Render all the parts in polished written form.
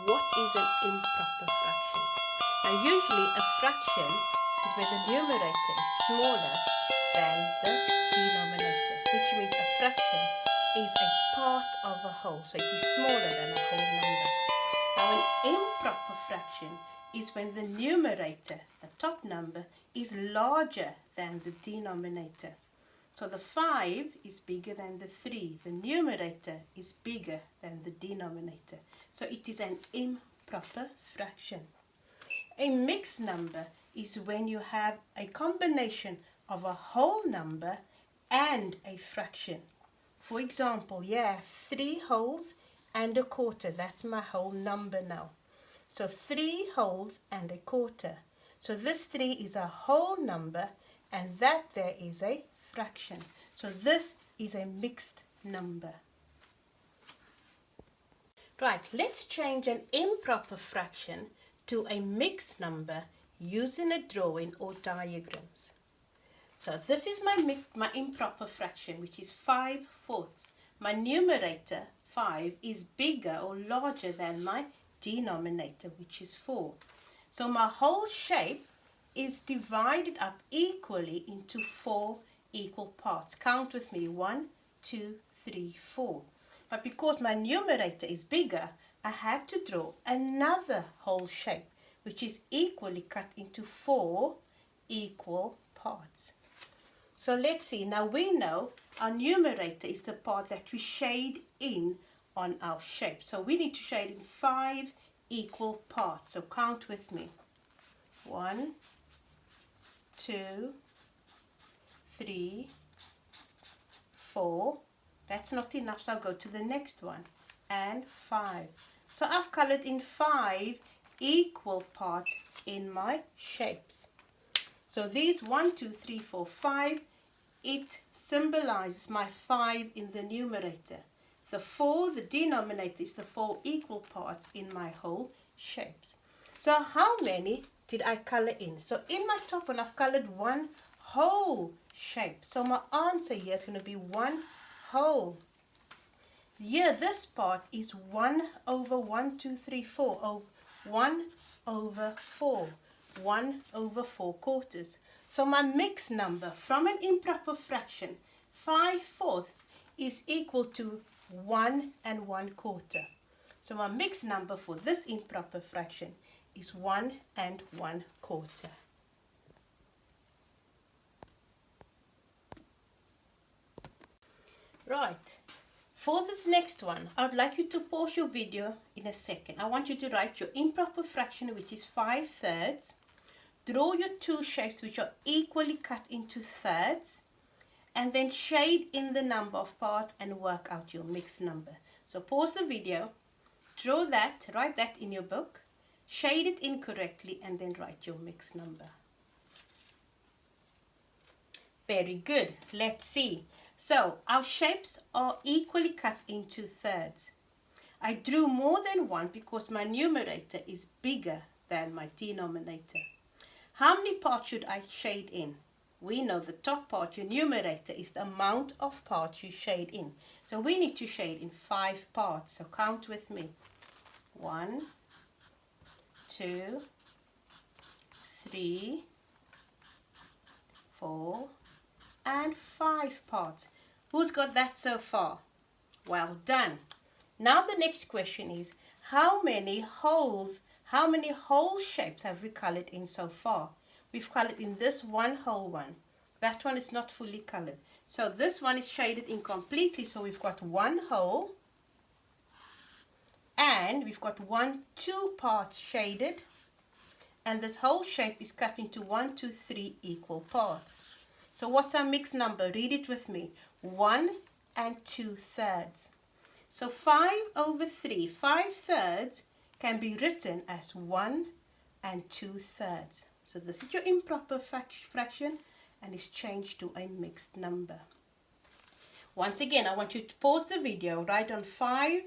what is an improper fraction. Now usually a fraction is when the numerator is smaller than the denominator, which means a fraction is a part of a whole, so it is smaller than a whole number. Now an improper fraction is when the numerator, the top number, is larger than the denominator. So the 5 is bigger than the 3. The numerator is bigger than the denominator. So it is an improper fraction. A mixed number is when you have a combination of a whole number and a fraction. For example, yeah, 3 wholes and a quarter. That's my whole number now. So 3 wholes and a quarter. So this 3 is a whole number and that there is a fraction. So this is a mixed number. Right, let's change an improper fraction to a mixed number using a drawing or diagrams. So this is my improper fraction, which is 5/4. My numerator, 5, is bigger or larger than my denominator, which is 4. So my whole shape is divided up equally into 4 equal parts. Count with me, 1, 2, 3, 4. But because my numerator is bigger, I had to draw another whole shape, which is equally cut into 4 equal parts. So let's see, now we know our numerator is the part that we shade in on our shape. So we need to shade in 5 equal parts. So count with me. 1, 2, 3, 4. That's not enough, so I'll go to the next one. And 5. So I've colored in 5 equal parts in my shapes. So these 1, 2, 3, 4, 5, it symbolizes my 5 in the numerator. The 4, the denominator, is the 4 equal parts in my whole shapes. So how many did I color in? So in my top one, I've colored 1 whole shape. So my answer here is going to be 1 whole. Here, this part is 1 over 1, 2, 3, 4. Oh, 1 over 4. 1 over 4 quarters. So my mixed number from an improper fraction, 5/4, is equal to 1 and 1/4. So my mixed number for this improper fraction is 1 and 1/4. Right, for this next one, I would like you to pause your video in a second. I want you to write your improper fraction, which is 5/3. Draw your 2 shapes which are equally cut into thirds, and then shade in the number of parts and work out your mixed number. So pause the video, draw that, write that in your book, shade it in correctly, and then write your mixed number. Very good. Let's see. So our shapes are equally cut into thirds. I drew more than 1 because my numerator is bigger than my denominator. How many parts should I shade in? We know the top part, your numerator, is the amount of parts you shade in. So we need to shade in 5 parts. So count with me. 1, 2, 3, 4, and 5 parts. Who's got that so far? Well done. Now the next question is, how many whole shapes have we colored in so far? We've colored in this 1 whole one. That one is not fully colored. So this one is shaded in completely. So we've got 1 whole, and we've got 2 parts shaded, and this whole shape is cut into 1, 2, 3 equal parts. So what's our mixed number? Read it with me. 1 and 2/3. So 5/3, 5/3 can be written as 1 and 2/3. So this is your improper fraction and is changed to a mixed number. Once again, I want you to pause the video, write on 5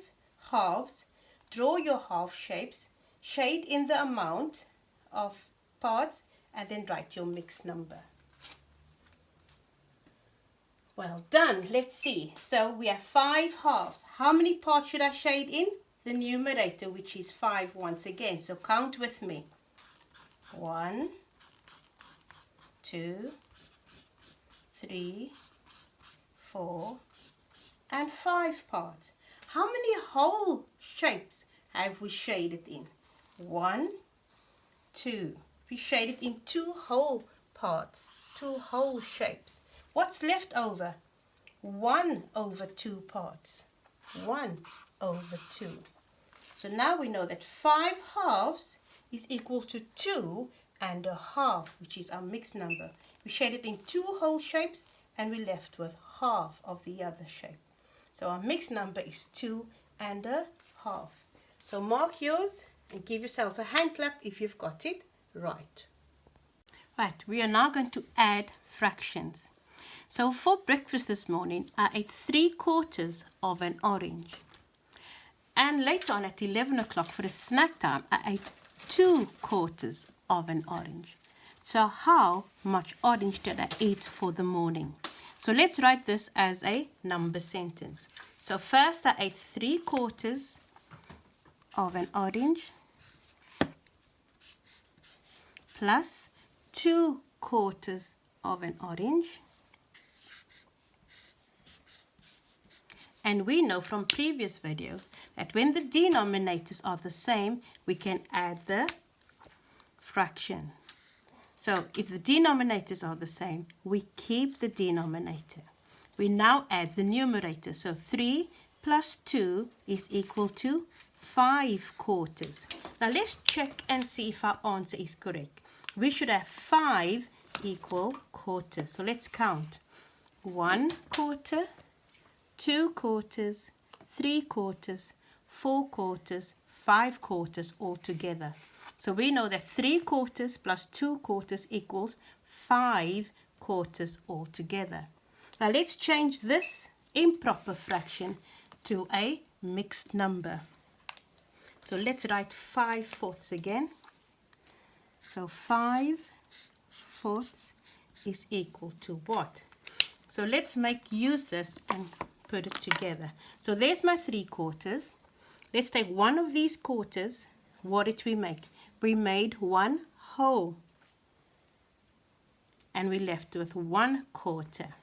halves, draw your half shapes, shade in the amount of parts, and then write your mixed number. Well done. Let's see. So we have 5 halves. How many parts should I shade in? the numerator, which is 5 once again. So count with me. 1, 2, 3, 4, and 5 parts. How many whole shapes have we shaded in? 1, 2. We shaded in 2 whole parts, 2 whole shapes. What's left over? 1 over 2 parts. 1 over 2. So now we know that 5 halves is equal to 2 and a half, which is our mixed number. We shaded in 2 whole shapes and we left with half of the other shape. So our mixed number is 2 and a half. So mark yours and give yourselves a hand clap if you've got it right. Right, we are now going to add fractions. So for breakfast this morning, I ate 3/4 of an orange. And later on at 11 o'clock for the snack time, I ate 2/4 of an orange. So how much orange did I eat for the morning? So let's write this as a number sentence. So first I ate 3/4 of an orange plus 2/4 of an orange. And we know from previous videos that when the denominators are the same, we can add the fraction. So if the denominators are the same, we keep the denominator. We now add the numerator. So 3 plus 2 is equal to 5/4. Now let's check and see if our answer is correct. We should have 5 equal quarters. So let's count. 1/4, 2/4, 3/4, 4/4, 5/4 all together. So we know that 3/4 plus 2/4 equals 5/4 all together. Now let's change this improper fraction to a mixed number. So let's write 5/4 again. So 5/4 is equal to what? So let's use this and put it together. So there's my 3/4. Let's take one of these quarters. What did we make? We made 1 whole. And we left with 1/4.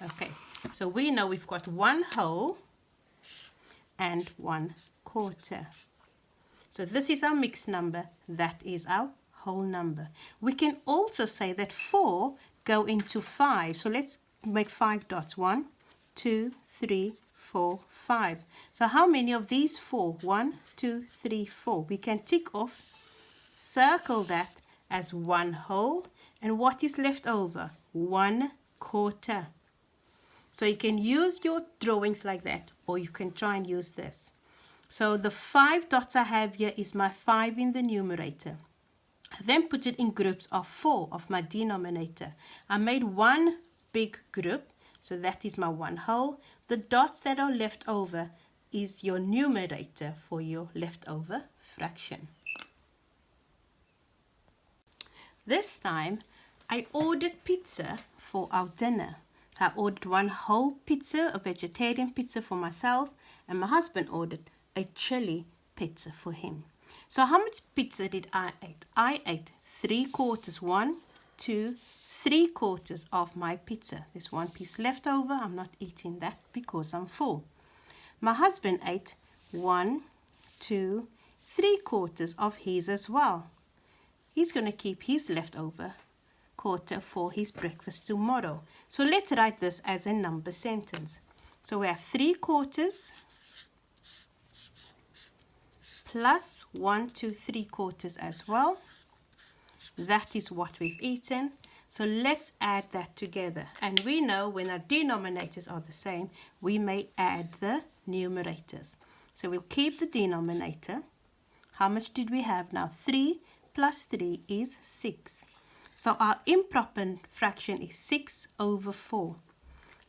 Okay, so we know we've got 1 whole and 1/4. So this is our mixed number. That is our whole number. We can also say that 4 go into 5. So let's make 5 dots. 1, 2, 3, 4, 5. So how many of these 4? 1, 2, 3, 4. We can tick off, circle that as 1 whole. And what is left over? 1/4. So you can use your drawings like that, or you can try and use this. So the 5 dots I have here is my 5 in the numerator. I then put it in groups of 4 of my denominator. I made one big group, so that is my 1 whole. The dots that are left over is your numerator for your leftover fraction. This time I ordered pizza for our dinner. So I ordered 1 whole pizza, a vegetarian pizza for myself, and my husband ordered a chili pizza for him. So how much pizza did I eat? I ate 3/4, 1, 2, 3/4 of my pizza. There's 1 piece left over. I'm not eating that because I'm full. My husband ate 1, 2, 3/4 of his as well. He's going to keep his leftover quarter for his breakfast tomorrow. So let's write this as a number sentence. So we have 3/4 plus 1, 2, 3/4 as well. That is what we've eaten. So let's add that together. And we know when our denominators are the same, we may add the numerators. So we'll keep the denominator. How much did we have now? 3 plus 3 is 6. So our improper fraction is 6/4.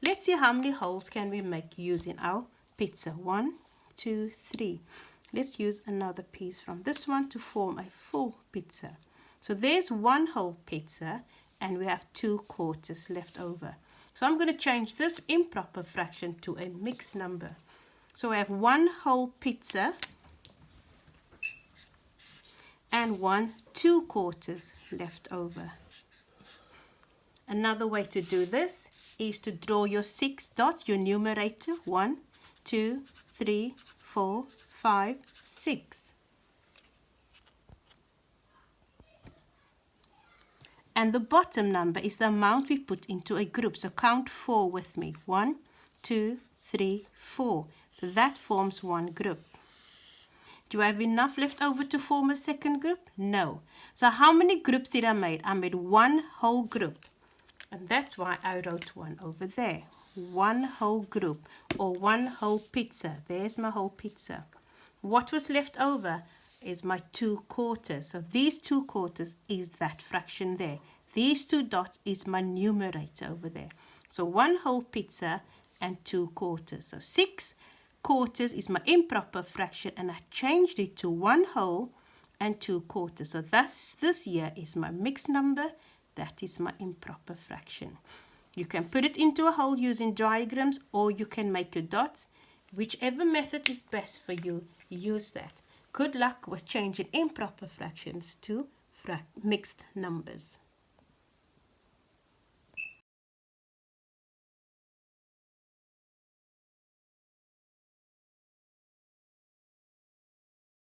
Let's see how many holes can we make using our pizza. 1, 2, 3. Let's use another piece from this one to form a full pizza. So there's 1 whole pizza and we have 2/4 left over. So I'm going to change this improper fraction to a mixed number. So we have 1 whole pizza and 1 2/4 left over. Another way to do this is to draw your 6 dots, your numerator, 1, 2, 3, 4, 5, 6. And the bottom number is the amount we put into a group. So count 4 with me. 1, 2, 3, 4. So that forms one group. Do I have enough left over to form a second group? No. So how many groups did I make? I made one whole group. And that's why I wrote one over there. One whole group, or one whole pizza. There's my whole pizza. What was left over is my 2/4. So these 2/4 is that fraction there. These 2 dots is my numerator over there. So one whole pizza and 2/4. So 6/4 is my improper fraction, and I changed it to one whole and 2/4. So thus this here is my mixed number. That is my improper fraction. You can put it into a whole using diagrams, or you can make your dots. Whichever method is best for you, use that. Good luck with changing improper fractions to mixed numbers.